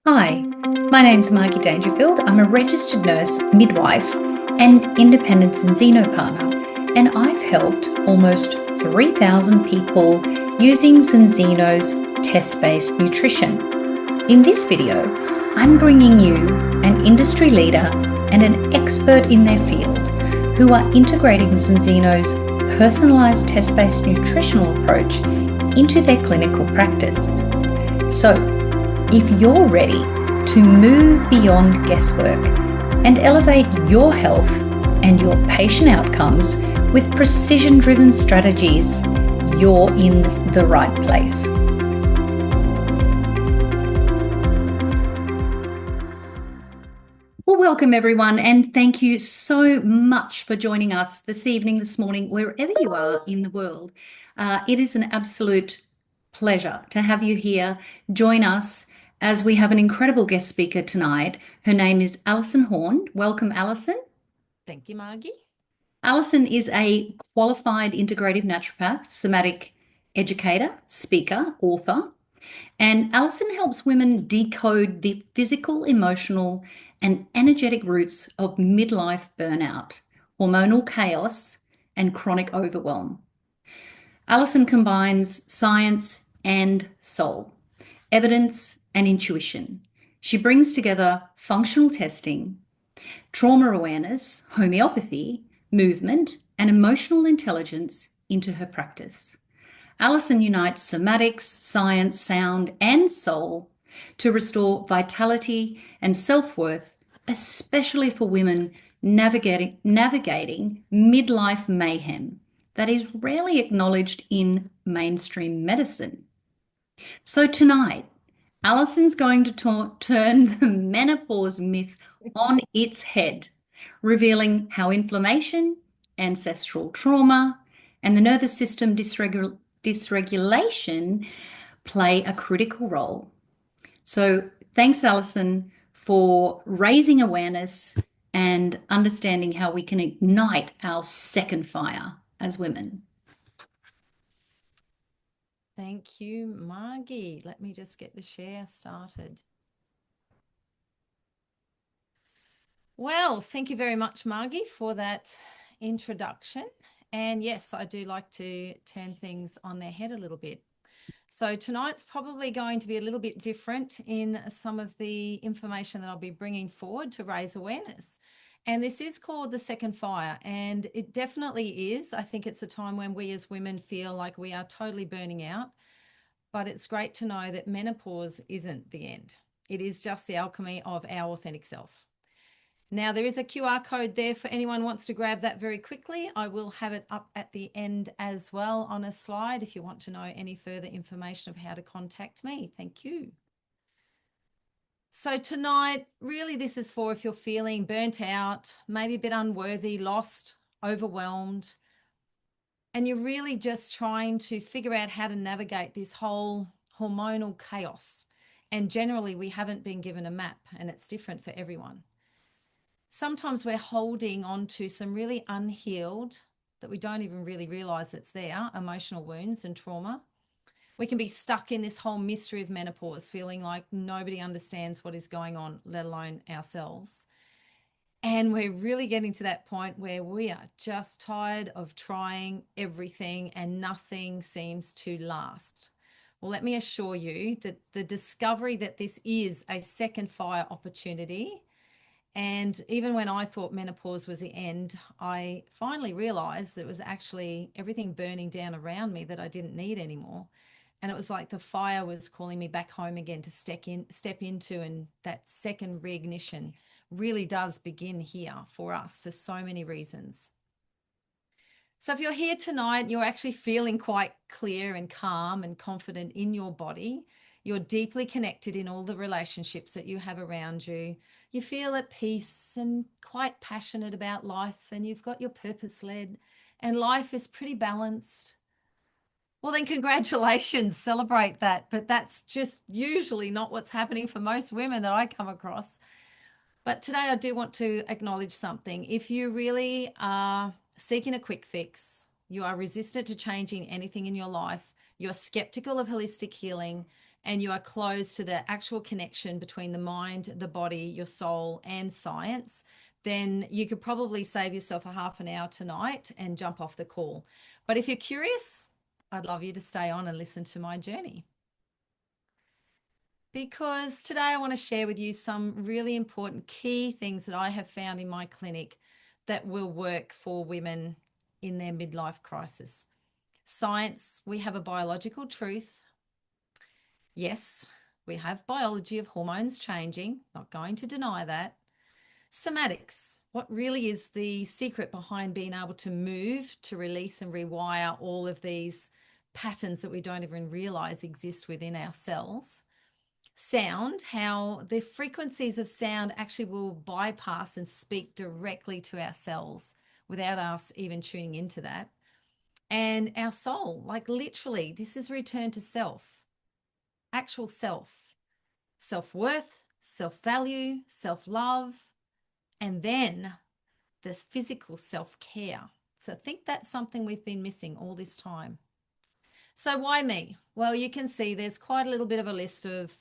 Hi, my name's Margie Dangerfield. I'm a registered nurse, midwife, and independent Zinzino partner, and I've helped almost 3,000 people using Zinzino's test-based nutrition. In this video, I'm bringing you an industry leader and an expert in their field who are integrating Zinzino's personalized test-based nutritional approach into their clinical practice. So, if you're ready to move beyond guesswork and elevate your health and your patient outcomes with precision-driven strategies, you're in the right place. Well, welcome everyone, and thank you so much for joining us this evening, this morning, wherever you are in the world. It is an absolute pleasure to have you here. Join us as we have an incredible guest speaker tonight. Her name is Alison Horn. Welcome, Alison. Thank you, Margie. Alison is a qualified integrative naturopath, somatic educator, speaker, author, and Alison helps women decode the physical, emotional, and energetic roots of midlife burnout, hormonal chaos, and chronic overwhelm. Alison combines science and soul, evidence and intuition. She brings together functional testing, trauma awareness, homeopathy, movement, and emotional intelligence into her practice. Alison unites somatics, science, sound, and soul to restore vitality and self-worth, especially for women navigating midlife mayhem that is rarely acknowledged in mainstream medicine. So tonight, Alison's going to turn the menopause myth on its head, revealing how inflammation, ancestral trauma, and the nervous system dysregulation play a critical role. So thanks, Alison, for raising awareness and understanding how we can ignite our second fire as women. Thank you, Margie. Let me just get the share started. Well, thank you very much, Margie, for that introduction. And yes, I do like to turn things on their head a little bit. So tonight's probably going to be a little bit different in some of the information that I'll be bringing forward to raise awareness. And this is called the second fire, and it definitely is. I think it's a time when we as women feel like we are totally burning out, but it's great to know that menopause isn't the end. It is just the alchemy of our authentic self. Now, there is a QR code there for anyone who wants to grab that very quickly. I will have it up at the end as well on a slide if you want to know any further information of how to contact me. Thank you. So tonight, really this is for if you're feeling burnt out, maybe a bit unworthy, lost, overwhelmed, and you're really just trying to figure out how to navigate this whole hormonal chaos. And generally, we haven't been given a map, and it's different for everyone. Sometimes we're holding on to some really unhealed, that we don't even really realize it's there, emotional wounds and trauma. We can be stuck in this whole mystery of menopause, feeling like nobody understands what is going on, let alone ourselves. And we're really getting to that point where we are just tired of trying everything and nothing seems to last. Well, let me assure you that the discovery that this is a second fire opportunity. And even when I thought menopause was the end, I finally realized that it was actually everything burning down around me that I didn't need anymore. And it was like the fire was calling me back home again to step into, and that second reignition really does begin here for us for so many reasons. So if you're here tonight, you're actually feeling quite clear and calm and confident in your body. You're deeply connected in all the relationships that you have around you. You feel at peace and quite passionate about life, and you've got your purpose led, and life is pretty balanced. Well, then congratulations, celebrate that. But that's just usually not what's happening for most women that I come across. But today I do want to acknowledge something. If you really are seeking a quick fix, you are resistant to changing anything in your life, you're skeptical of holistic healing, and you are closed to the actual connection between the mind, the body, your soul, and science, then you could probably save yourself a half an hour tonight and jump off the call. But if you're curious, I'd love you to stay on and listen to my journey. Because today I want to share with you some really important key things that I have found in my clinic that will work for women in their midlife crisis. Science, we have a biological truth. Yes, we have biology of hormones changing, not going to deny that. Somatics, what really is the secret behind being able to move, to release and rewire all of these patterns that we don't even realize exist within our cells. Sound, how the frequencies of sound actually will bypass and speak directly to our cells without us even tuning into that. And our soul, like literally, this is return to self, actual self, self worth, self value, self love, and then this physical self care. So I think that's something we've been missing all this time. So why me? Well, you can see there's quite a little bit of a list of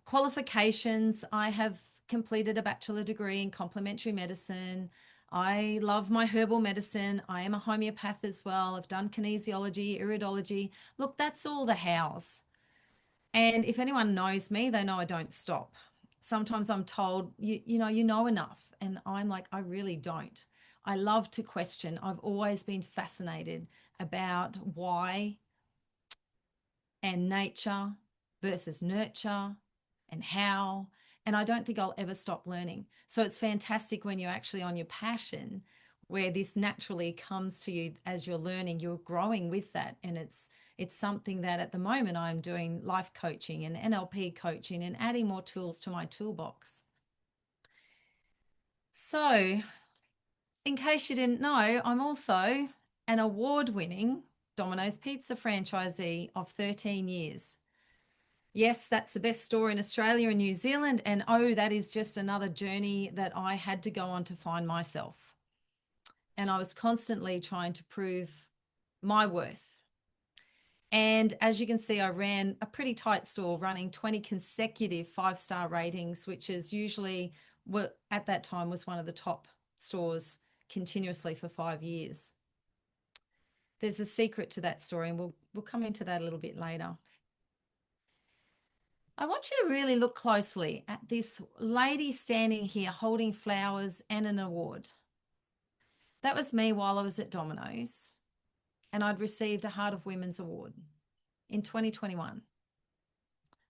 qualifications. I have completed a bachelor degree in complementary medicine. I love my herbal medicine. I am a homeopath as well. I've done kinesiology, iridology. Look, that's all the hows. And if anyone knows me, they know I don't stop. Sometimes I'm told, you know enough. And I'm like, I really don't. I love to question. I've always been fascinated about why and nature versus nurture and how. And I don't think I'll ever stop learning. So it's fantastic when you're actually on your passion, where this naturally comes to you as you're learning, you're growing with that. And it's something that at the moment I'm doing life coaching and NLP coaching and adding more tools to my toolbox. So, in case you didn't know, I'm also an award-winning Domino's Pizza franchisee of 13 years. Yes, that's the best store in Australia and New Zealand. And oh, that is just another journey that I had to go on to find myself. And I was constantly trying to prove my worth. And as you can see, I ran a pretty tight store running 20 consecutive 5-star ratings, which is usually what at that time was one of the top stores continuously for 5 years. There's a secret to that story, and we'll come into that a little bit later. I want you to really look closely at this lady standing here holding flowers and an award. That was me while I was at Domino's, and I'd received a Heart of Women's Award in 2021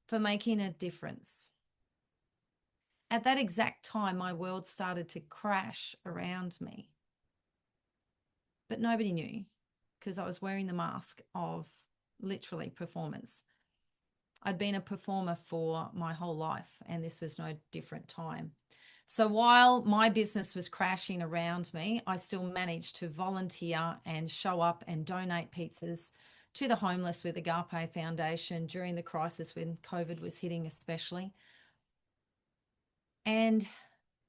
for making a difference. At that exact time, my world started to crash around me. But nobody knew because I was wearing the mask of literally performance. I'd been a performer for my whole life, and this was no different time. So while my business was crashing around me, I still managed to volunteer and show up and donate pizzas to the homeless with Agape Foundation during the crisis when COVID was hitting especially. And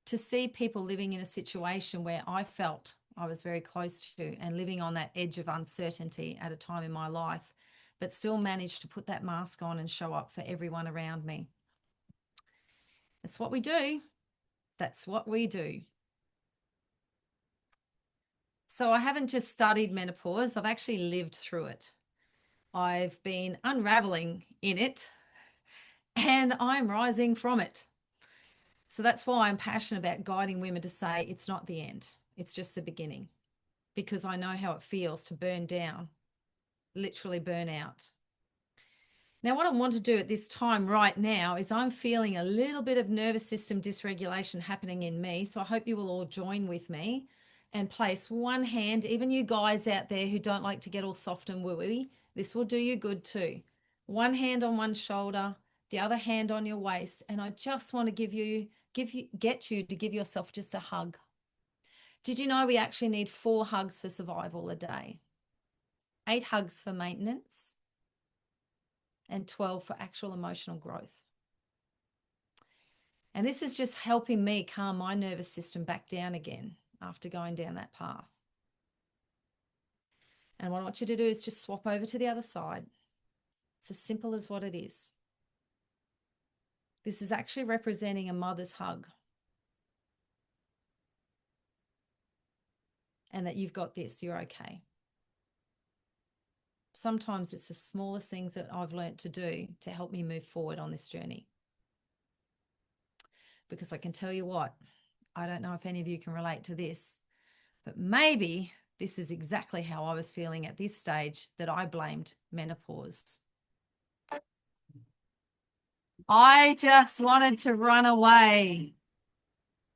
to see people living in a situation where I felt I was very close to and living on that edge of uncertainty at a time in my life, but still managed to put that mask on and show up for everyone around me. That's what we do. That's what we do. So I haven't just studied menopause, I've actually lived through it. I've been unraveling in it and I'm rising from it. So that's why I'm passionate about guiding women to say it's not the end, it's just the beginning, because I know how it feels to burn down, literally burn out. Now, what I want to do at this time right now is I'm feeling a little bit of nervous system dysregulation happening in me. So I hope you will all join with me and place one hand, even you guys out there who don't like to get all soft and wooey, this will do you good too. One hand on one shoulder, the other hand on your waist. And I just want to get you to give yourself just a hug. Did you know we actually need 4 hugs for survival a day? 8 hugs for maintenance and 12 for actual emotional growth. And this is just helping me calm my nervous system back down again after going down that path. And what I want you to do is just swap over to the other side. It's as simple as what it is. This is actually representing a mother's hug, and that you've got this, you're okay. Sometimes it's the smallest things that I've learned to do to help me move forward on this journey. Because I can tell you what, I don't know if any of you can relate to this, but maybe this is exactly how I was feeling at this stage that I blamed menopause. I just wanted to run away.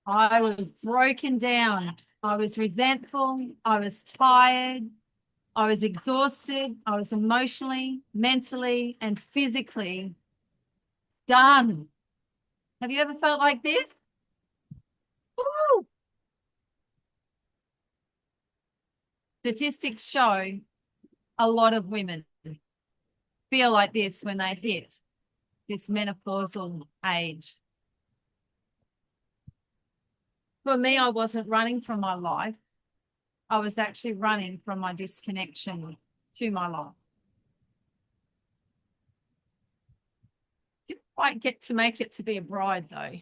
I was broken down. I was resentful. I was tired. I was exhausted. I was emotionally, mentally, and physically done. Have you ever felt like this? Woo! Statistics show a lot of women feel like this when they hit this menopausal age. For me, I wasn't running from my life. I was actually running from my disconnection to my life. Didn't quite get to make it to be a bride though.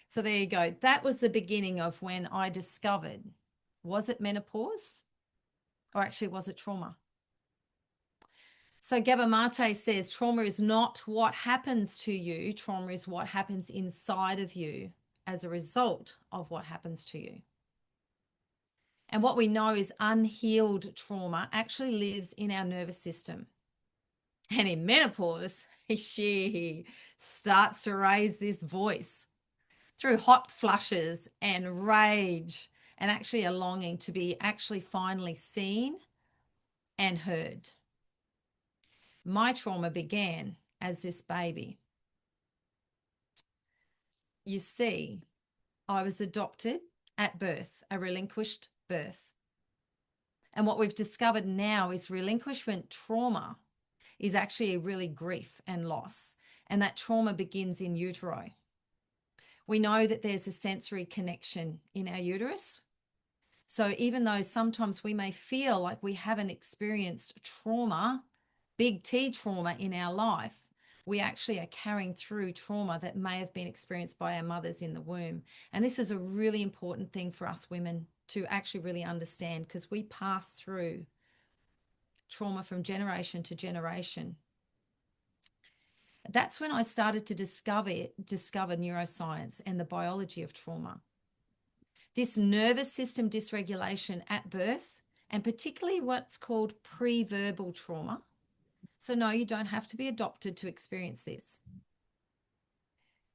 So there you go. That was the beginning of when I discovered, was it menopause or actually was it trauma? So Gabor Mate says trauma is not what happens to you. Trauma is what happens inside of you as a result of what happens to you. And what we know is unhealed trauma actually lives in our nervous system. And in menopause, she starts to raise this voice through hot flushes and rage and actually a longing to be actually finally seen and heard. My trauma began as this baby. You see, I was adopted at birth, a relinquished birth. And what we've discovered now is relinquishment trauma is actually a really grief and loss. And that trauma begins in utero. We know that there's a sensory connection in our uterus. So even though sometimes we may feel like we haven't experienced trauma, big T trauma in our life, we actually are carrying through trauma that may have been experienced by our mothers in the womb. And this is a really important thing for us women to actually really understand, because we pass through trauma from generation to generation. That's when I started to discover neuroscience and the biology of trauma. This nervous system dysregulation at birth, and particularly what's called pre-verbal trauma. So no, you don't have to be adopted to experience this.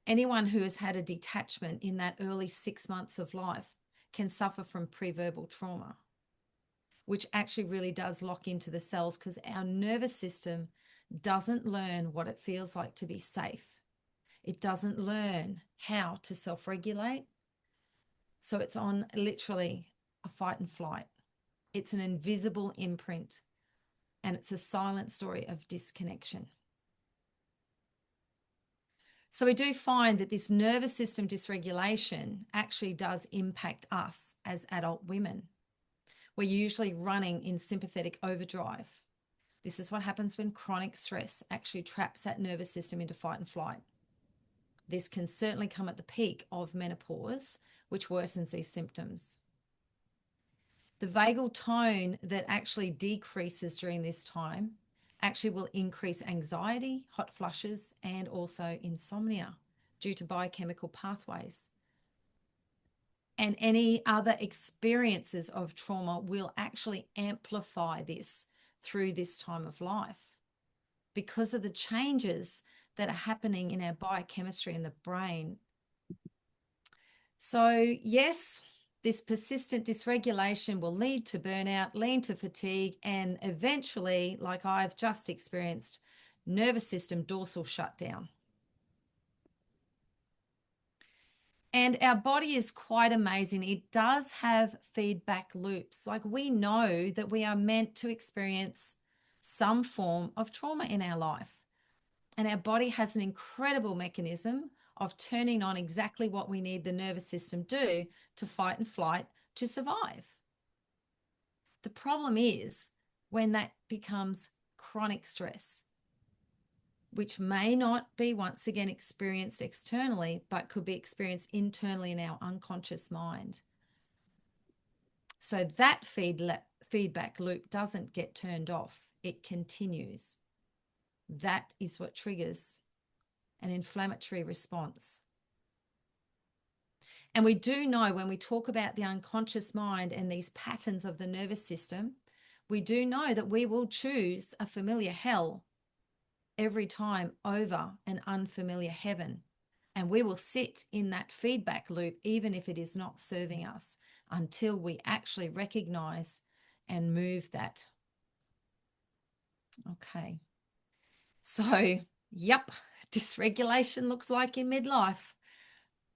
Anyone who has had a detachment in that early 6 months of life can suffer from pre-verbal trauma, which actually really does lock into the cells because our nervous system doesn't learn what it feels like to be safe. It doesn't learn how to self-regulate. So it's on literally a fight and flight. It's an invisible imprint, and it's a silent story of disconnection. So we do find that this nervous system dysregulation actually does impact us as adult women. We're usually running in sympathetic overdrive. This is what happens when chronic stress actually traps that nervous system into fight and flight. This can certainly come at the peak of menopause, which worsens these symptoms. The vagal tone that actually decreases during this time actually will increase anxiety, hot flushes, and also insomnia due to biochemical pathways. And any other experiences of trauma will actually amplify this through this time of life because of the changes that are happening in our biochemistry in the brain. So yes, this persistent dysregulation will lead to burnout, lead to fatigue, and eventually, like I've just experienced, nervous system dorsal shutdown. And our body is quite amazing. It does have feedback loops. Like we know that we are meant to experience some form of trauma in our life. And our body has an incredible mechanism of turning on exactly what we need the nervous system do to fight and flight to survive. The problem is when that becomes chronic stress. which may not be once again experienced externally, but could be experienced internally in our unconscious mind. So that feedback loop doesn't get turned off, it continues. That is what triggers an inflammatory response. And we do know when we talk about the unconscious mind and these patterns of the nervous system, we do know that we will choose a familiar hell every time over an unfamiliar heaven. And we will sit in that feedback loop, even if it is not serving us, until we actually recognize and move that. Okay. So, yep, dysregulation looks like in midlife.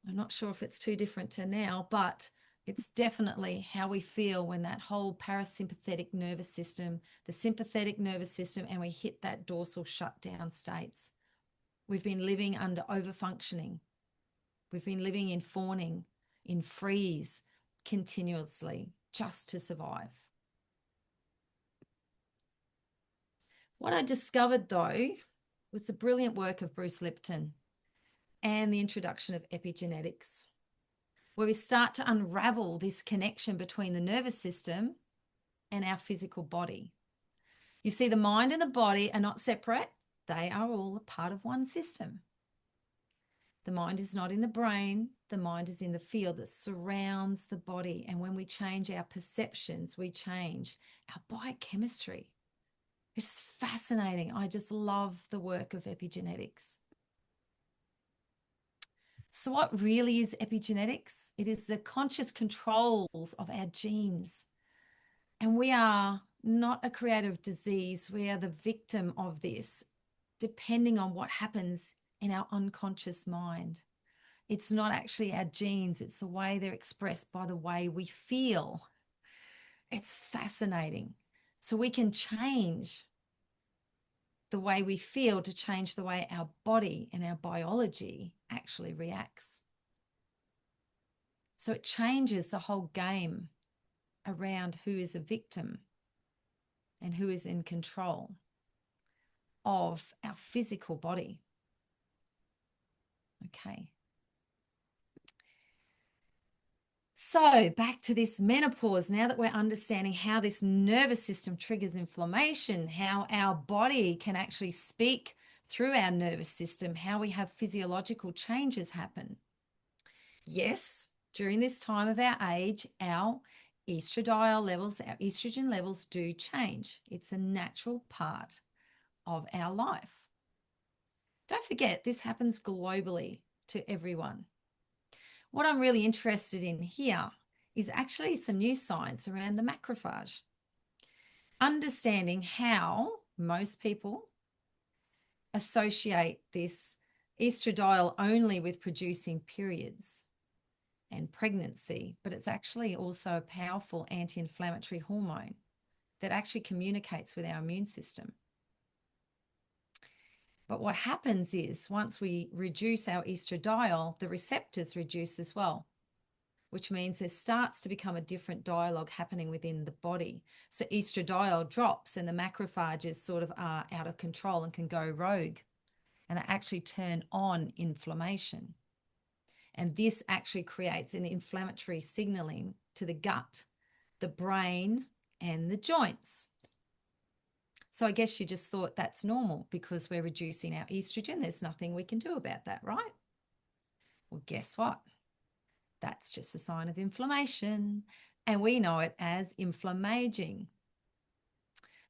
I'm not sure if it's too different to now, but it's definitely how we feel when that whole parasympathetic nervous system, the sympathetic nervous system, and we hit that dorsal shutdown states. We've been living under overfunctioning. We've been living in fawning, in freeze continuously just to survive. What I discovered, though, was the brilliant work of Bruce Lipton and the introduction of epigenetics, where we start to unravel this connection between the nervous system and our physical body. You see, the mind and the body are not separate. They are all a part of one system. The mind is not in the brain. The mind is in the field that surrounds the body. And when we change our perceptions, we change our biochemistry. It's fascinating. I just love the work of epigenetics. So what really is epigenetics? It is the conscious controls of our genes. And we are not a creator of disease. We are the victim of this, depending on what happens in our unconscious mind. It's not actually our genes. It's the way they're expressed by the way we feel. It's fascinating. So we can change the way we feel to change the way our body and our biology actually reacts. So it changes the whole game around who is a victim and who is in control of our physical body. Okay. So back to this menopause, now that we're understanding how this nervous system triggers inflammation, how our body can actually speak through our nervous system, how we have physiological changes happen. Yes, during this time of our age, our estradiol levels, our estrogen levels do change. It's a natural part of our life. Don't forget, this happens globally to everyone. What I'm really interested in here is actually some new science around the macrophage. Understanding how most people associate this estradiol only with producing periods and pregnancy, but it's actually also a powerful anti-inflammatory hormone that actually communicates with our immune system. But what happens is once we reduce our estradiol, the receptors reduce as well, which means there starts to become a different dialogue happening within the body. So estradiol drops and the macrophages sort of are out of control and can go rogue, and they actually turn on inflammation. And this actually creates an inflammatory signaling to the gut, the brain, and the joints. So I guess you just thought that's normal because we're reducing our estrogen. There's nothing we can do about that, right? Well, guess what? That's just a sign of inflammation, and we know it as inflammaging.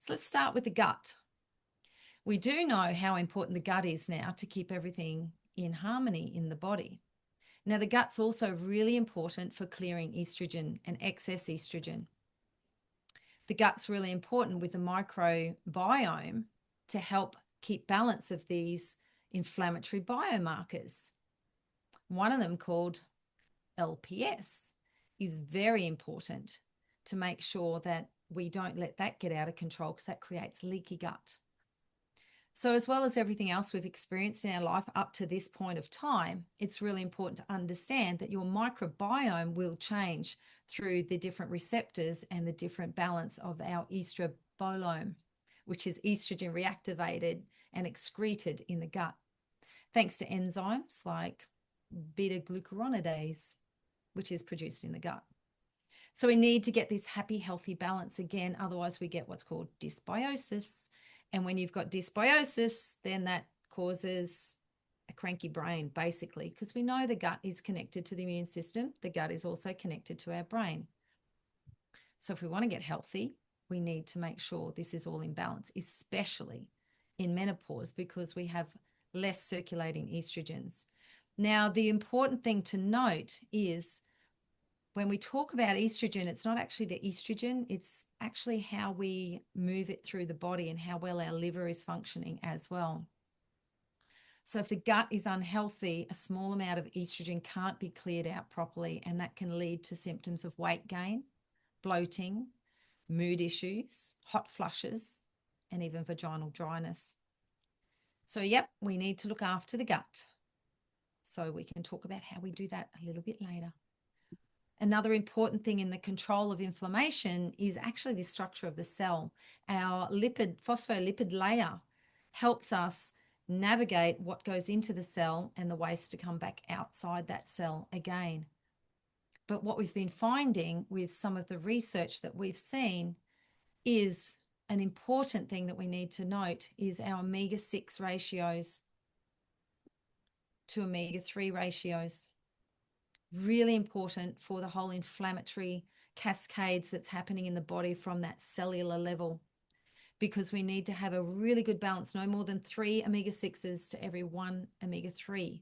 So let's start with the gut. We do know how important the gut is now to keep everything in harmony in the body. Now, the gut's also really important for clearing estrogen and excess estrogen. The gut's really important with the microbiome to help keep balance of these inflammatory biomarkers. One of them, called LPS, is very important to make sure that we don't let that get out of control, because that creates leaky gut. So as well as everything else we've experienced in our life up to this point of time, it's really important to understand that your microbiome will change through the different receptors and the different balance of our estrobolome, which is estrogen reactivated and excreted in the gut, thanks to enzymes like beta glucuronidase, which is produced in the gut. So we need to get this happy, healthy balance again. Otherwise, we get what's called dysbiosis. And when you've got dysbiosis, then that causes a cranky brain, basically, because we know the gut is connected to the immune system. The gut is also connected to our brain. So if we want to get healthy, we need to make sure this is all in balance, especially in menopause, because we have less circulating estrogens. Now, the important thing to note is when we talk about estrogen, it's not actually the estrogen, it's actually how we move it through the body and how well our liver is functioning as well. So if the gut is unhealthy, a small amount of estrogen can't be cleared out properly, and that can lead to symptoms of weight gain, bloating, mood issues, hot flushes, and even vaginal dryness. So, yep, we need to look after the gut. So we can talk about how we do that a little bit later. Another important thing in the control of inflammation is actually the structure of the cell. Our phospholipid layer helps us navigate what goes into the cell and the waste to come back outside that cell again. But what we've been finding with some of the research that we've seen is an important thing that we need to note is our omega-6 ratios to omega-3 ratios. Really important for the whole inflammatory cascades that's happening in the body from that cellular level, because we need to have a really good balance, no more than 3 omega-6s to every 1 omega-3.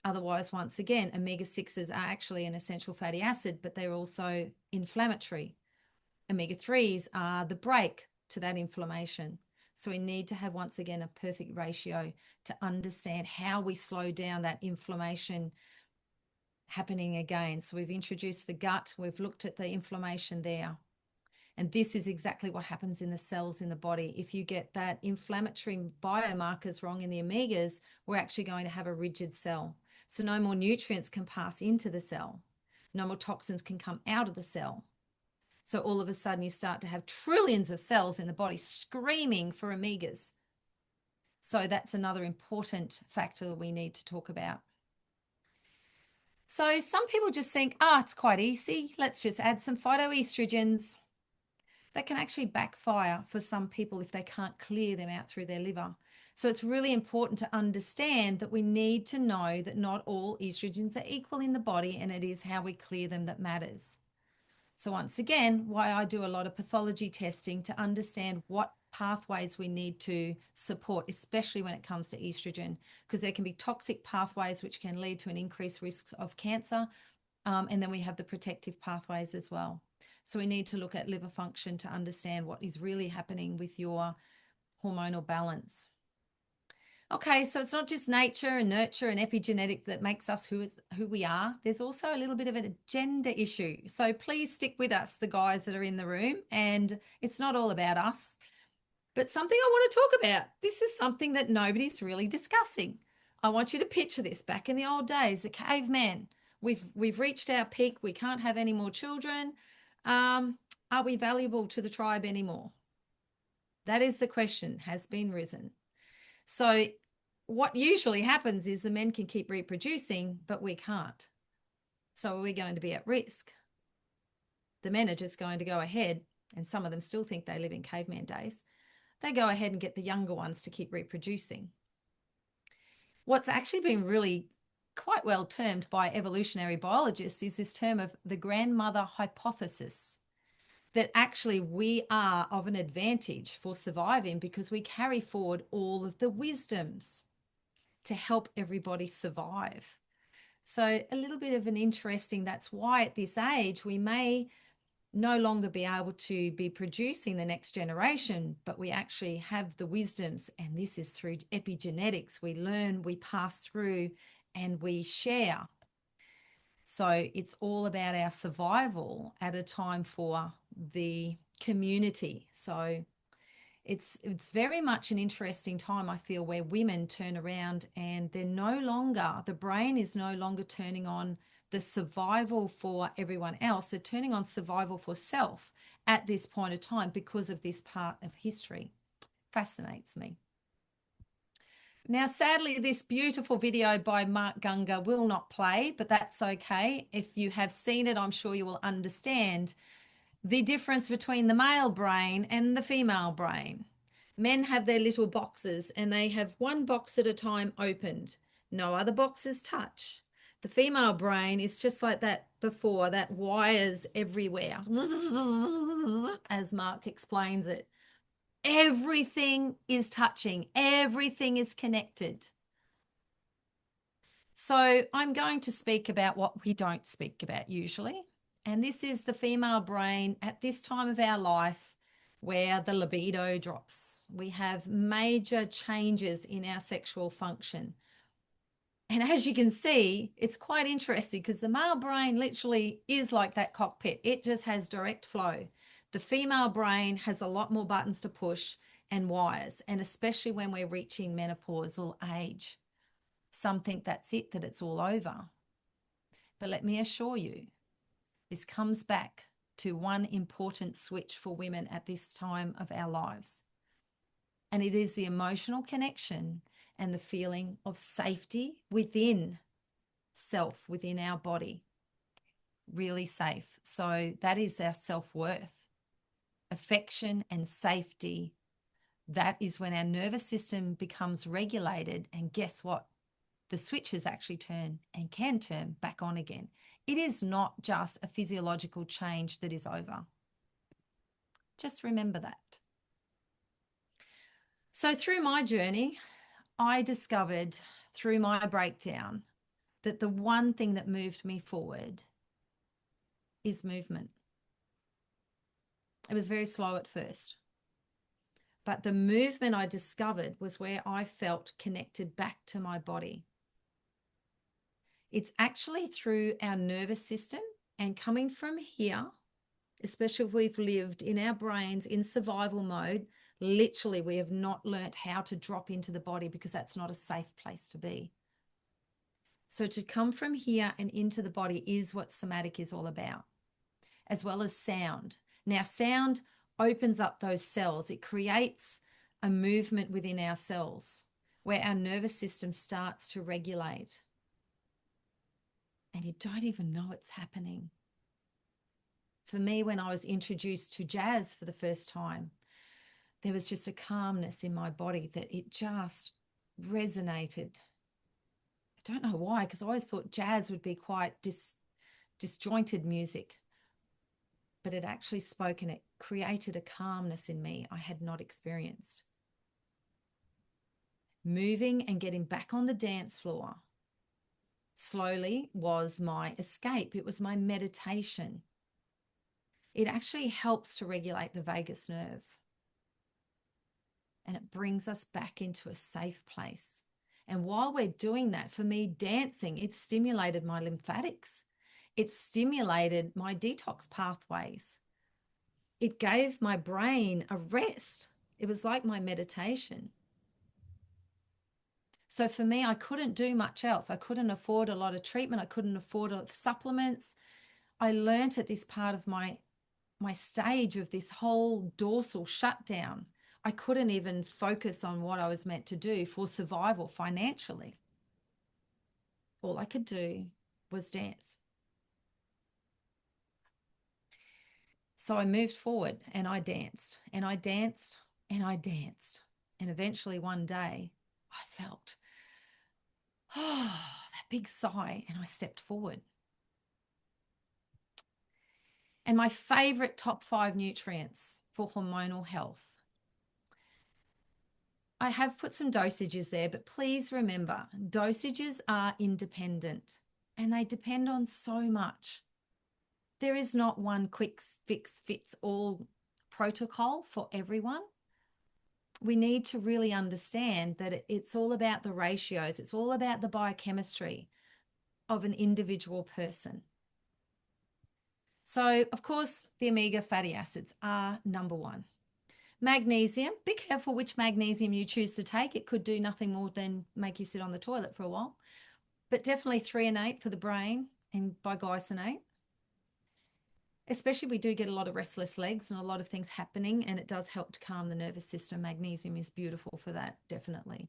Otherwise, once again, omega-6s are actually an essential fatty acid, but they're also inflammatory. Omega-3s are the brake to that inflammation. So we need to have, once again, a perfect ratio to understand how we slow down that inflammation happening again. So we've introduced the gut, we've looked at the inflammation there. And this is exactly what happens in the cells in the body. If you get that inflammatory biomarkers wrong in the omegas, we're actually going to have a rigid cell. So no more nutrients can pass into the cell. No more toxins can come out of the cell. So all of a sudden you start to have trillions of cells in the body screaming for omegas. So that's another important factor that we need to talk about. So some people just think, it's quite easy. Let's just add some phytoestrogens. That can actually backfire for some people if they can't clear them out through their liver. So it's really important to understand that we need to know that not all estrogens are equal in the body, and it is how we clear them that matters. So once again, why I do a lot of pathology testing to understand what pathways we need to support, especially when it comes to estrogen, because there can be toxic pathways which can lead to an increased risk of cancer. And then we have the protective pathways as well. So we need to look at liver function to understand what is really happening with your hormonal balance. Okay, so it's not just nature and nurture and epigenetic that makes us who we are. There's also a little bit of an agenda issue. So please stick with us, the guys that are in the room. And it's not all about us, but something I want to talk about. This is something that nobody's really discussing. I want you to picture this. Back in the old days, the caveman. We've reached our peak. We can't have any more children. Are we valuable to the tribe anymore? That is the question, has been risen. So what usually happens is the men can keep reproducing, but we can't. So are we going to be at risk? The men are just going to go ahead, and some of them still think they live in caveman days. They go ahead and get the younger ones to keep reproducing. What's actually been really quite well termed by evolutionary biologists is this term of the grandmother hypothesis, that actually we are of an advantage for surviving because we carry forward all of the wisdoms to help everybody survive. So a little bit of an interesting, that's why at this age we may no longer be able to be producing the next generation, but we actually have the wisdoms, and this is through epigenetics. We learn, we pass through, and we share. So it's all about our survival at a time for the community. So it's very much an interesting time, I feel, where women turn around and they're no longer, the brain is no longer turning on the survival for everyone else. They're turning on survival for self at this point of time because of this part of history. Fascinates me. Now, sadly, this beautiful video by Mark Gunga will not play, but that's okay. If you have seen it, I'm sure you will understand the difference between the male brain and the female brain. Men have their little boxes and they have one box at a time opened. No other boxes touch. The female brain is just like that before, that wires everywhere, as Mark explains it. Everything is touching, everything is connected. So, I'm going to speak about what we don't speak about usually. And this is the female brain at this time of our life where the libido drops. We have major changes in our sexual function. And as you can see, it's quite interesting because the male brain literally is like that cockpit, it just has direct flow. The female brain has a lot more buttons to push and wires, and especially when we're reaching menopausal age. Some think that's it, that it's all over. But let me assure you, this comes back to one important switch for women at this time of our lives. And it is the emotional connection and the feeling of safety within self, within our body. Really safe. So that is our self-worth. Affection and safety. That is when our nervous system becomes regulated. And guess what? The switches actually turn and can turn back on again. It is not just a physiological change that is over. Just remember that. So through my journey, I discovered through my breakdown that the one thing that moved me forward is movement. It was very slow at first, but the movement I discovered was where I felt connected back to my body. It's actually through our nervous system, and coming from here, especially if we've lived in our brains in survival mode, literally we have not learnt how to drop into the body because that's not a safe place to be. So to come from here and into the body is what somatic is all about, as well as sound. Now, sound opens up those cells. It creates a movement within our cells where our nervous system starts to regulate. And you don't even know it's happening. For me, when I was introduced to jazz for the first time, there was just a calmness in my body that it just resonated. I don't know why, because I always thought jazz would be quite disjointed music. But it actually spoke and it created a calmness in me I had not experienced. Moving and getting back on the dance floor slowly was my escape. It was my meditation. It actually helps to regulate the vagus nerve. And it brings us back into a safe place. And while we're doing that, for me, dancing, it stimulated my lymphatics. It stimulated my detox pathways. It gave my brain a rest. It was like my meditation. So for me, I couldn't do much else. I couldn't afford a lot of treatment. I couldn't afford supplements. I learnt at this part of my stage of this whole dorsal shutdown, I couldn't even focus on what I was meant to do for survival financially. All I could do was dance. So I moved forward and I danced and I danced and I danced. And eventually one day I felt, oh, that big sigh, and I stepped forward. And my favorite top 5 nutrients for hormonal health. I have put some dosages there, but please remember, dosages are independent and they depend on so much. There is not one quick fix fits all protocol for everyone. We need to really understand that it's all about the ratios. It's all about the biochemistry of an individual person. So, of course, the omega fatty acids are number 1. Magnesium, be careful which magnesium you choose to take. It could do nothing more than make you sit on the toilet for a while. But definitely 3 and 8 for the brain and biglycinate. Especially we do get a lot of restless legs and a lot of things happening, and it does help to calm the nervous system. Magnesium is beautiful for that, definitely.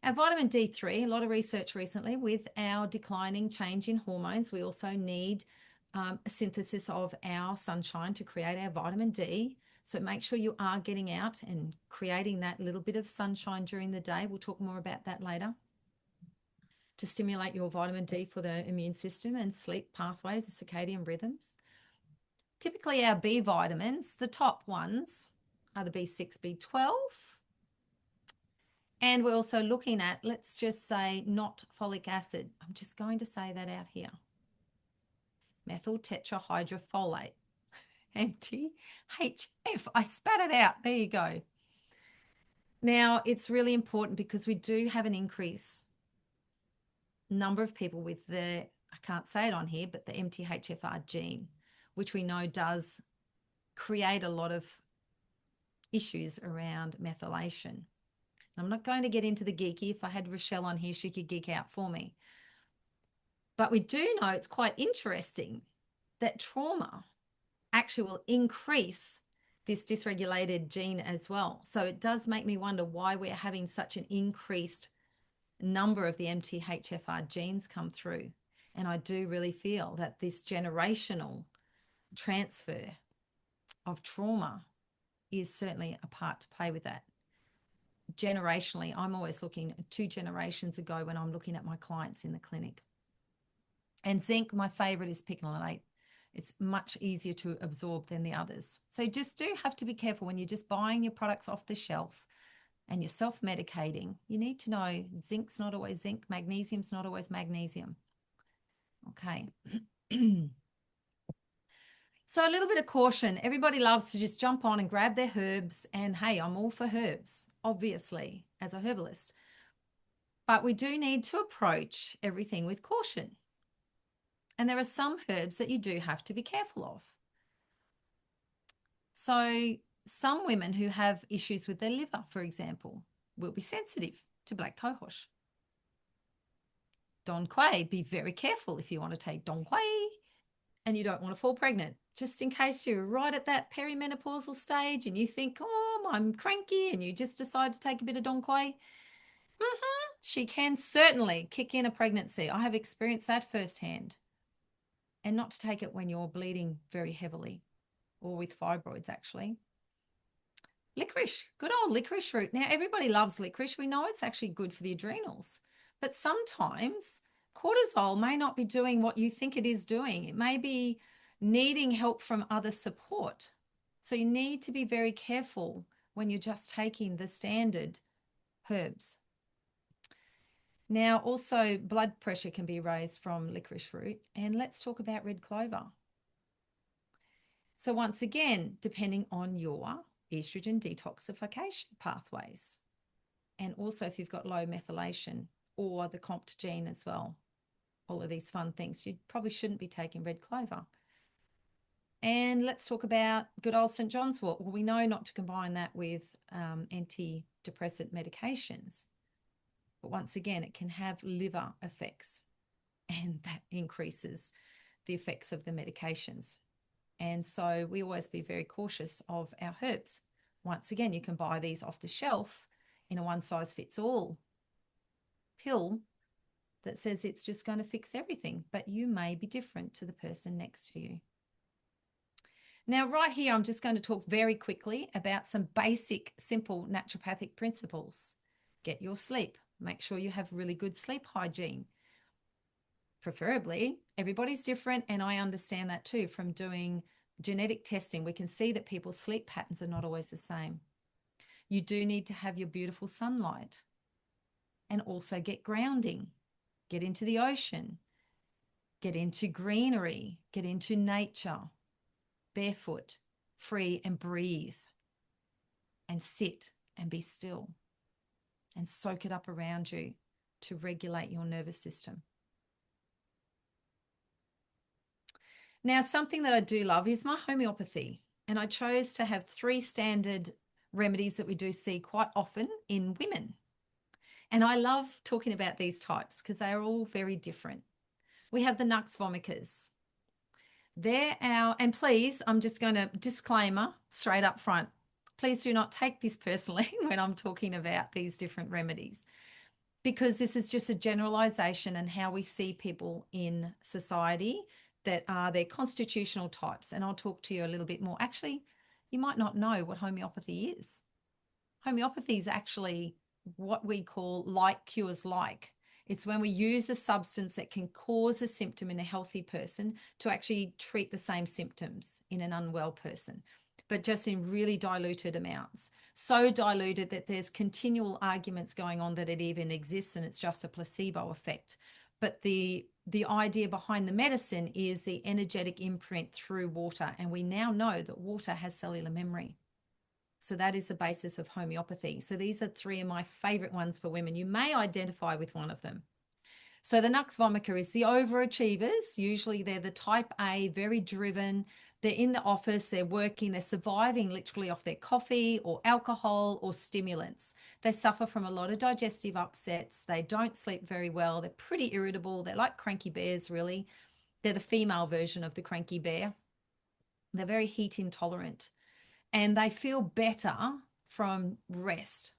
Our vitamin D3, a lot of research recently with our declining change in hormones, we also need a synthesis of our sunshine to create our vitamin D. So make sure you are getting out and creating that little bit of sunshine during the day. We'll talk more about that later. To stimulate your vitamin D for the immune system and sleep pathways, the circadian rhythms. Typically, our B vitamins, the top ones are the B6, B12. And we're also looking at, let's just say, not folic acid. I'm just going to say that out here. Methyl tetrahydrofolate, MTHF. I spat it out. There you go. Now, it's really important because we do have an increase number of people with the, I can't say it on here, but the MTHFR gene, which we know does create a lot of issues around methylation. I'm not going to get into the geeky. If I had Rochelle on here, she could geek out for me. But we do know it's quite interesting that trauma actually will increase this dysregulated gene as well. So it does make me wonder why we're having such an increased number of the MTHFR genes come through. And I do really feel that this generational transfer of trauma is certainly a part to play with that. Generationally, I'm always looking 2 generations ago when I'm looking at my clients in the clinic. And zinc, my favorite is picolinate. It's much easier to absorb than the others. So just do have to be careful when you're just buying your products off the shelf and you're self-medicating. You need to know zinc's not always zinc, magnesium's not always magnesium. Okay. So a little bit of caution. Everybody loves to just jump on and grab their herbs. And hey, I'm all for herbs, obviously, as a herbalist. But we do need to approach everything with caution. And there are some herbs that you do have to be careful of. So some women who have issues with their liver, for example, will be sensitive to black cohosh. Don Quai, be very careful if you want to take Don Quai and you don't want to fall pregnant. Just in case you're right at that perimenopausal stage and you think, oh, I'm cranky, and you just decide to take a bit of Don Quai, she can certainly kick in a pregnancy. I have experienced that firsthand. And not to take it when you're bleeding very heavily or with fibroids, actually. Licorice, good old licorice root. Now, everybody loves licorice. We know it's actually good for the adrenals. But sometimes cortisol may not be doing what you think it is doing. It may be needing help from other support. So you need to be very careful when you're just taking the standard herbs. Now, also blood pressure can be raised from licorice root. And let's talk about red clover. So once again, depending on your estrogen detoxification pathways, and also if you've got low methylation or the COMT gene as well, all of these fun things, you probably shouldn't be taking red clover. And let's talk about good old St. John's wort. Well, we know not to combine that with antidepressant medications. But once again, it can have liver effects, and that increases the effects of the medications. And so we always be very cautious of our herbs. Once again, you can buy these off the shelf in a one-size-fits-all pill that says it's just going to fix everything, but you may be different to the person next to you. Now, right here, I'm just going to talk very quickly about some basic, simple naturopathic principles. Get your sleep. Make sure you have really good sleep hygiene. Preferably, everybody's different, and I understand that too from doing genetic testing. We can see that people's sleep patterns are not always the same. You do need to have your beautiful sunlight and also get grounding. Get into the ocean, get into greenery, get into nature, barefoot, free, and breathe and sit and be still and soak it up around you to regulate your nervous system. Now, something that I do love is my homeopathy, and I chose to have 3 standard remedies that we do see quite often in women. And I love talking about these types because they are all very different. We have the Nux vomica's. They're our, and please, I'm just going to disclaimer straight up front. Please do not take this personally when I'm talking about these different remedies. because this is just a generalization and how we see people in society that are their constitutional types. And I'll talk to you a little bit more. Actually, you might not know what homeopathy is. Homeopathy is actually what we call like cures like. It's when we use a substance that can cause a symptom in a healthy person to actually treat the same symptoms in an unwell person, but just in really diluted amounts. So diluted that there's continual arguments going on that it even exists and it's just a placebo effect. But the idea behind the medicine is the energetic imprint through water. And we now know that water has cellular memory. So that is the basis of homeopathy. So these are three of my favorite ones for women. You may identify with one of them. So the Nux vomica is the overachievers. Usually they're the type A, very driven. They're in the office, they're working, they're surviving literally off their coffee or alcohol or stimulants. They suffer from a lot of digestive upsets. They don't sleep very well. They're pretty irritable. They're like cranky bears, really. They're the female version of the cranky bear. They're very heat intolerant and they feel better from rest.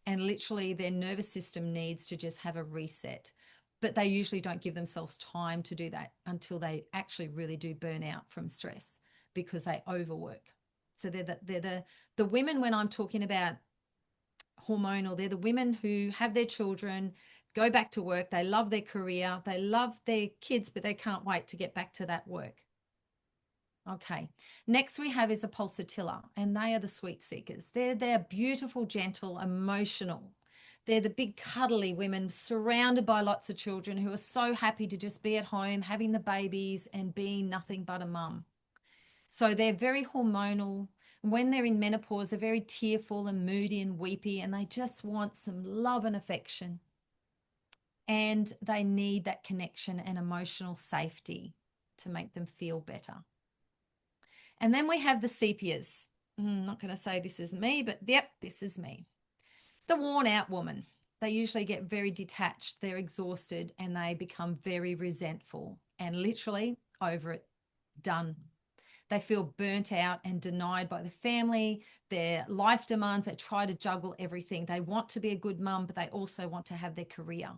And literally, their nervous system needs to just have a reset. But they usually don't give themselves time to do that until they actually really do burn out from stress because they overwork. So they're the women when I'm talking about hormonal, they're the women who have their children, go back to work, they love their career, they love their kids, but they can't wait to get back to that work. Okay. Next we have is a pulsatilla, and they are the sweet seekers. They're beautiful, gentle, emotional. They're the big cuddly women surrounded by lots of children who are so happy to just be at home, having the babies and being nothing but a mum. So they're very hormonal. When they're in menopause, they're very tearful and moody and weepy, and they just want some love and affection. And they need that connection and emotional safety to make them feel better. And then we have the sepias. I'm not going to say this is me, but yep, this is me. The worn out woman. They usually get very detached, they're exhausted, and they become very resentful and literally over it, done. They feel burnt out and denied by the family, their life demands. They try to juggle everything. They want to be a good mum, but they also want to have their career.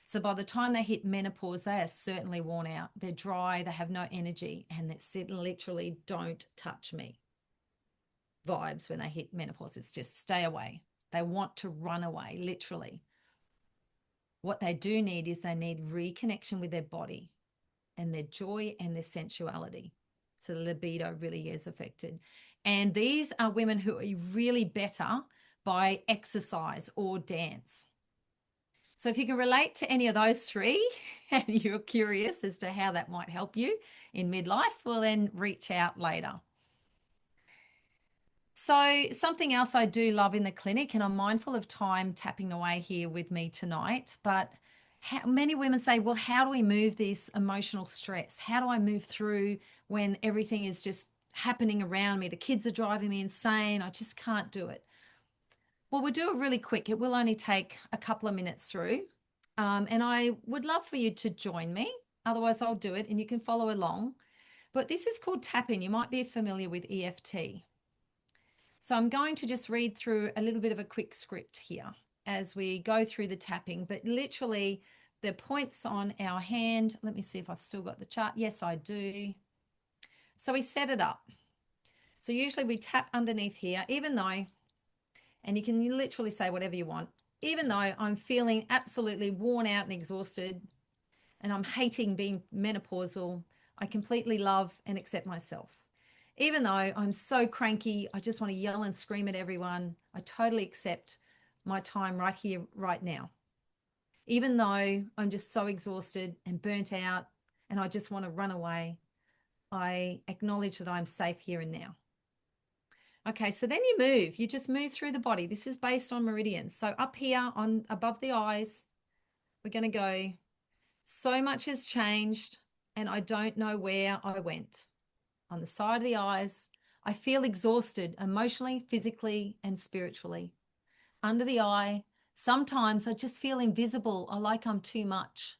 So by the time they hit menopause, they are certainly worn out. They're dry, they have no energy, and it's literally don't touch me vibes when they hit menopause. It's just stay away. They want to run away, literally. What they do need is they need reconnection with their body and their joy and their sensuality. So the libido really is affected. And these are women who are really better by exercise or dance. So if you can relate to any of those three and you're curious as to how that might help you in midlife, well, then reach out later. So something else I do love in the clinic, and I'm mindful of time tapping away here with me tonight, but many women say, well, how do we move this emotional stress? How do I move through when everything is just happening around me? The kids are driving me insane. I just can't do it. Well, we'll do it really quick. It will only take a couple of minutes through. And I would love for you to join me. Otherwise, I'll do it and you can follow along. But this is called tapping. You might be familiar with EFT. So I'm going to just read through a little bit of a quick script here as we go through the tapping. But literally, the points on our hand. Let me see if I've still got the chart. Yes, I do. So we set it up. So usually we tap underneath here, even though, and you can literally say whatever you want, even though I'm feeling absolutely worn out and exhausted and I'm hating being menopausal, I completely love and accept myself. Even though I'm so cranky, I just want to yell and scream at everyone, I totally accept my time right here, right now. Even though I'm just so exhausted and burnt out and I just want to run away, I acknowledge that I'm safe here and now. Okay, so then you move. You just move through the body. This is based on meridians. So up here on above the eyes, we're going to go, so much has changed and I don't know where I went. On the side of the eyes, I feel exhausted emotionally, physically, and spiritually. Under the eye, sometimes I just feel invisible or like I'm too much.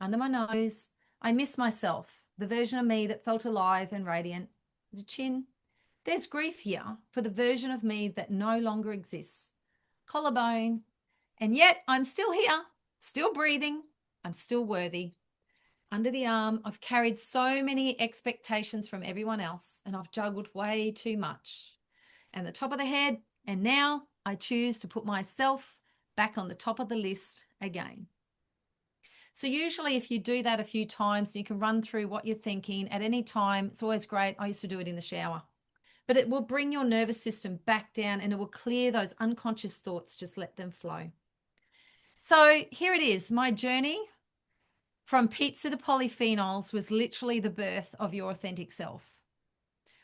Under my nose, I miss myself, the version of me that felt alive and radiant. The chin, there's grief here for the version of me that no longer exists. Collarbone, And yet I'm still here, still breathing. I'm still worthy. Under the arm, I've carried so many expectations from everyone else, and I've juggled way too much. And the top of the head, and now I choose to put myself back on the top of the list again. So usually if you do that a few times, you can run through what you're thinking at any time. It's always great. I used to do it in the shower. But it will bring your nervous system back down and it will clear those unconscious thoughts. Just let them flow. So here it is. My journey from pizza to polyphenols was literally the birth of your authentic self,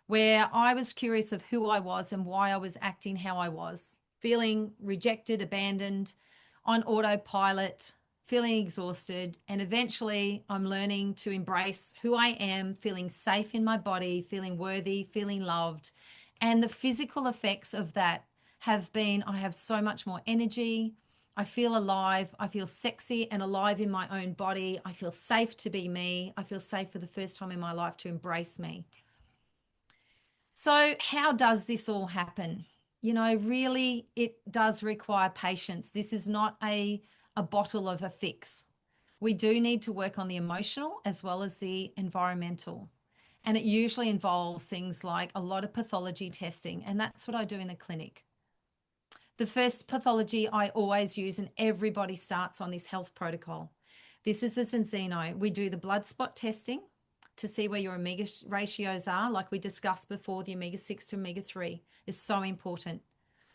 where I was curious of who I was and why I was acting how I was, feeling rejected, abandoned, on autopilot, feeling exhausted. And eventually, I'm learning to embrace who I am, feeling safe in my body, feeling worthy, feeling loved. And the physical effects of that have been I have so much more energy. I feel alive. I feel sexy and alive in my own body. I feel safe to be me. I feel safe for the first time in my life to embrace me. So, how does this all happen? You know, really, it does require patience. This is not a bottle of a fix. We do need to work on the emotional as well as the environmental. And it usually involves things like a lot of pathology testing. And that's what I do in the clinic. The first pathology I always use, and everybody starts on this health protocol. This is the Zinzino. We do the blood spot testing to see where your omega ratios are, like we discussed before. The omega 6 to omega 3 is so important.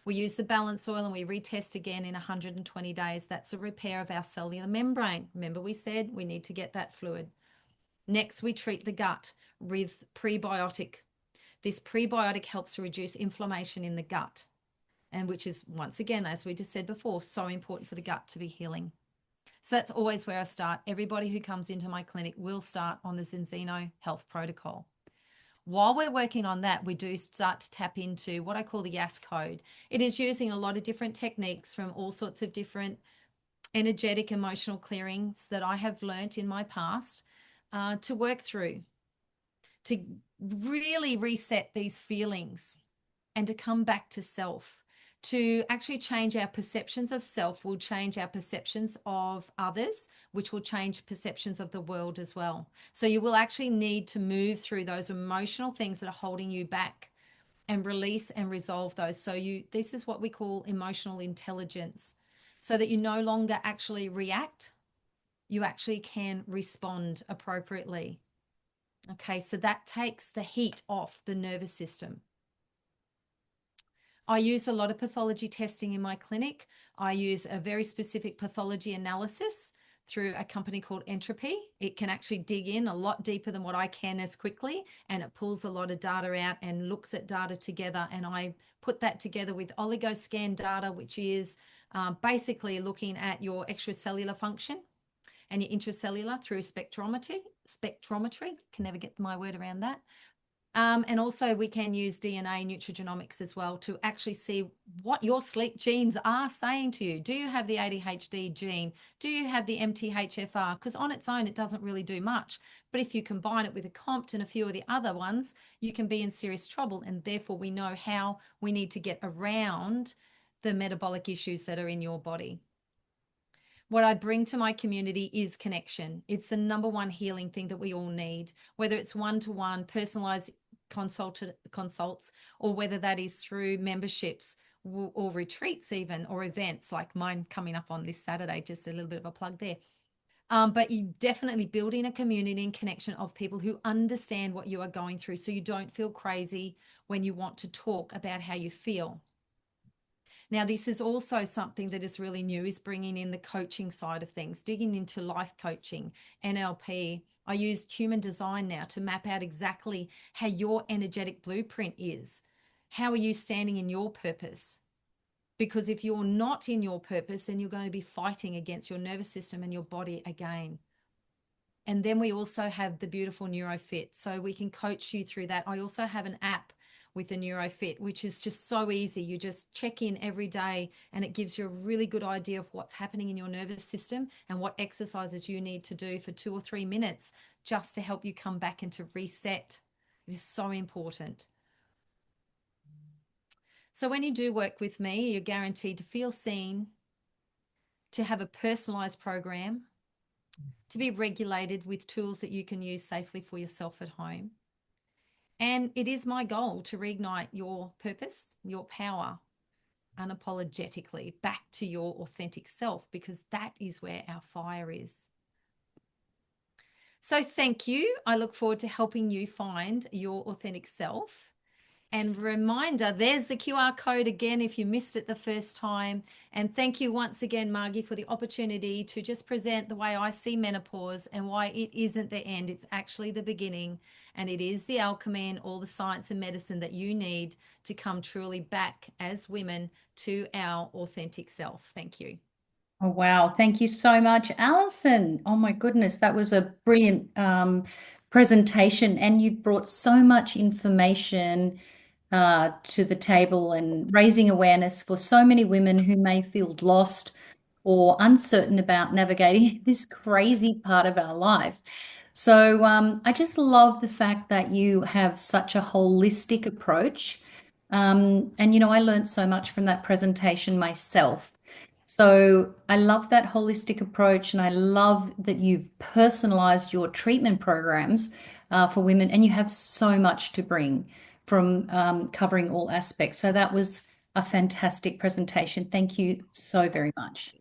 We use the balance oil and we retest again in 120 days. That's a repair of our cellular membrane. Remember, we said we need to get that fluid. Next, we treat the gut with prebiotic. This prebiotic helps to reduce inflammation in the gut, and which is, once again, as we just said before, so important for the gut to be healing. So that's always where I start. Everybody who comes into my clinic will start on the Zinzino health protocol. While we're working on that, we do start to tap into what I call the YAS code. It is using a lot of different techniques from all sorts of different energetic emotional clearings that I have learnt in my past to work through, to really reset these feelings and to come back to self. To actually change our perceptions of self will change our perceptions of others, which will change perceptions of the world as well. So you will actually need to move through those emotional things that are holding you back and release and resolve those. So this is what we call emotional intelligence, so that you no longer actually react, you actually can respond appropriately. Okay, so that takes the heat off the nervous system. I use a lot of pathology testing in my clinic. I use a very specific pathology analysis through a company called Entropy. It can actually dig in a lot deeper than what I can as quickly, and it pulls a lot of data out and looks at data together. And I put that together with oligoscan data, which is basically looking at your extracellular function and your intracellular through spectrometry. Can never get my word around that. And also we can use DNA nutrigenomics as well to actually see what your sleep genes are saying to you. Do you have the ADHD gene? Do you have the MTHFR? Because on its own, it doesn't really do much. But if you combine it with a COMT and a few of the other ones, you can be in serious trouble. And therefore, we know how we need to get around the metabolic issues that are in your body. What I bring to my community is connection. It's the number one healing thing that we all need, whether it's one-to-one, personalized consults, or whether that is through memberships or retreats even, or events like mine coming up on this Saturday. Just a little bit of a plug there. But you definitely building a community and connection of people who understand what you are going through, so you don't feel crazy when you want to talk about how you feel. Now, this is also something that is really new, is bringing in the coaching side of things, digging into life coaching, NLP. I use human design now to map out exactly how your energetic blueprint is. How are you standing in your purpose? Because if you're not in your purpose, then you're going to be fighting against your nervous system and your body again. And then we also have the beautiful NeuroFit. So we can coach you through that. I also have an app with the NeuroFit, which is just so easy. You just check in every day and it gives you a really good idea of what's happening in your nervous system and what exercises you need to do for 2 or 3 minutes just to help you come back and to reset. It is so important. So when you do work with me, you're guaranteed to feel seen, to have a personalized program, to be regulated with tools that you can use safely for yourself at home. And it is my goal to reignite your purpose, your power, unapologetically back to your authentic self, because that is where our fire is. So thank you. I look forward to helping you find your authentic self. And reminder, there's the QR code again if you missed it the first time. And thank you once again, Margie, for the opportunity to just present the way I see menopause and why it isn't the end. It's actually the beginning. And it is the alchemy and all the science and medicine that you need to come truly back as women to our authentic self. Thank you. Oh, wow. Thank you so much, Alison. Oh, my goodness. That was a brilliant presentation. And you've brought so much information to the table and raising awareness for so many women who may feel lost or uncertain about navigating this crazy part of our life. So I just love the fact that you have such a holistic approach. And, I learned so much from that presentation myself. So I love that holistic approach, and I love that you've personalized your treatment programs for women, and you have so much to bring from covering all aspects. So that was a fantastic presentation. Thank you so very much.